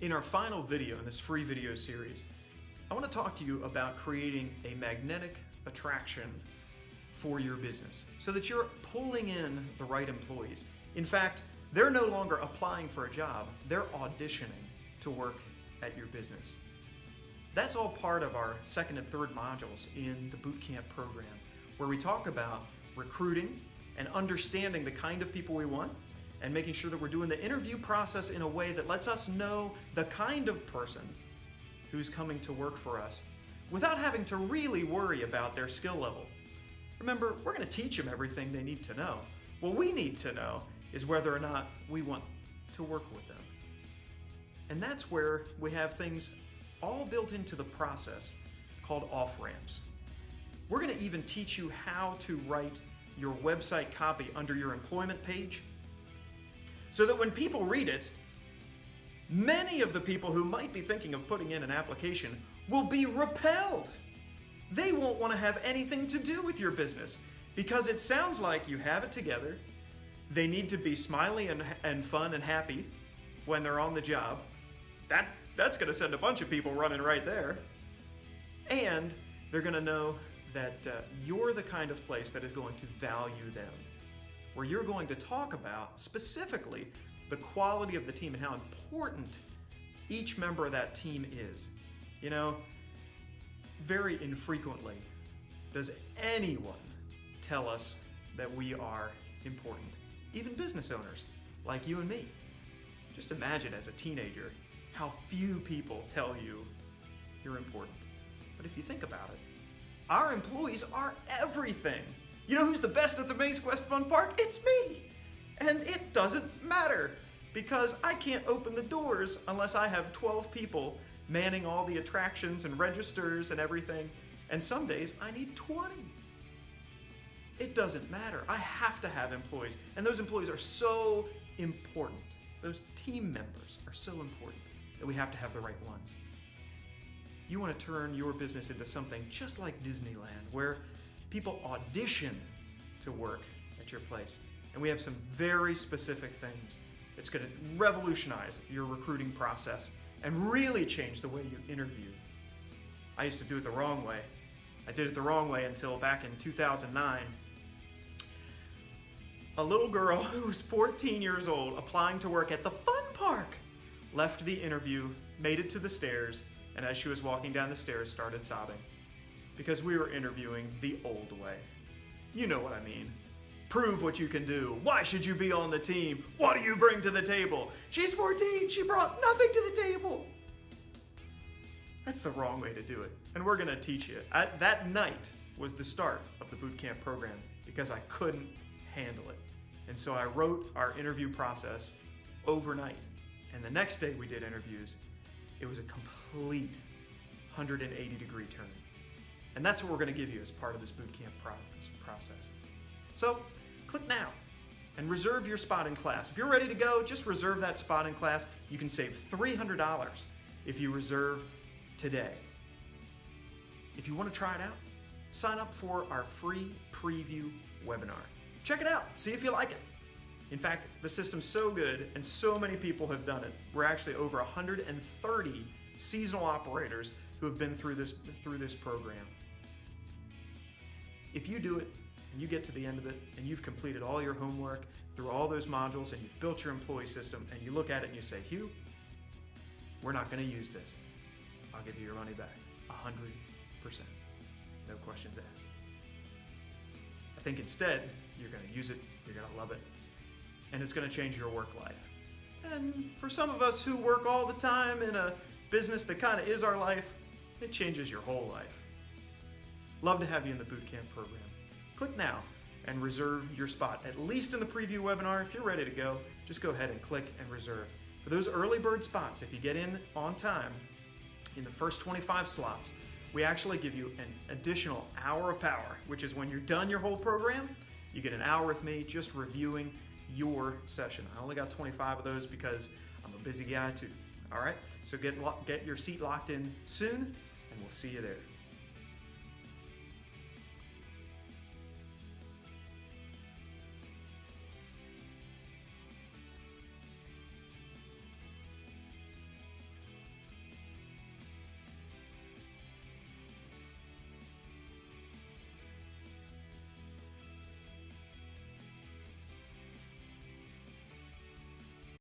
In our final video in this free video series, I want to talk to you about creating a magnetic attraction for your business so that you're pulling in the right employees. In fact, they're no longer applying for a job, they're auditioning to work at your business. That's all part of our second and third modules in the bootcamp program, where we talk about recruiting and understanding the kind of people we want and making sure that we're doing the interview process in a way that lets us know the kind of person who's coming to work for us without having to really worry about their skill level. Remember, we're going to teach them everything they need to know. What we need to know is whether or not we want to work with them. And that's where we have things all built into the process called off-ramps. We're going to even teach you how to write your website copy under your employment page so that when people read it, many of the people who might be thinking of putting in an application will be repelled. They won't want to have anything to do with your business because it sounds like you have it together. They need to be smiley and fun and happy when they're on the job. That's going to send a bunch of people running right there. And they're going to know that you're the kind of place that is going to value them, where you're going to talk about specifically the quality of the team and how important each member of that team is. You know, very infrequently does anyone tell us that we are important, even business owners like you and me. Just imagine as a teenager how few people tell you you're important. But if you think about it, our employees are everything. You know who's the best at the Maize Quest Fun Park? It's me. And it doesn't matter because I can't open the doors unless I have 12 people manning all the attractions and registers and everything. And some days I need 20. It doesn't matter. I have to have employees. And those employees are so important. Those team members are so important that we have to have the right ones. You want to turn your business into something just like Disneyland, where people audition to work at your place. And we have some very specific things. It's going to revolutionize your recruiting process and really change the way you interview. I used to do it the wrong way. I did it the wrong way until back in 2009. A little girl who was 14 years old applying to work at the fun park left the interview, made it to the stairs, and as she was walking down the stairs started sobbing because we were interviewing the old way. You know what I mean. Prove what you can do. Why should you be on the team? What do you bring to the table? She's 14, she brought nothing to the table. That's the wrong way to do it. And we're gonna teach you. That night was the start of the bootcamp program because I couldn't handle it. And so I wrote our interview process overnight. And the next day we did interviews. It was a complete 180-degree turn. And that's what we're going to give you as part of this bootcamp process. So click now and reserve your spot in class. If you're ready to go, just reserve that spot in class. You can save $300 if you reserve today. If you want to try it out, sign up for our free preview webinar. Check it out. See if you like it. In fact, the system's so good and so many people have done it. We're actually over 130 seasonal operators who have been through this program. If you do it and you get to the end of it and you've completed all your homework through all those modules and you've built your employee system and you look at it and you say, Hugh, we're not going to use this. I'll give you your money back, 100%. No questions asked. I think instead, you're going to use it, you're going to love it, and it's going to change your work life. And for some of us who work all the time in a business that kind of is our life, it changes your whole life. Love to have you in the bootcamp program. Click now and reserve your spot, at least in the preview webinar. If you're ready to go, just go ahead and click and reserve. For those early bird spots, if you get in on time, in the first 25 slots, we actually give you an additional hour of power, which is when you're done your whole program, you get an hour with me just reviewing your session. I only got 25 of those because I'm a busy guy too. All right, so get your seat locked in soon, and we'll see you there.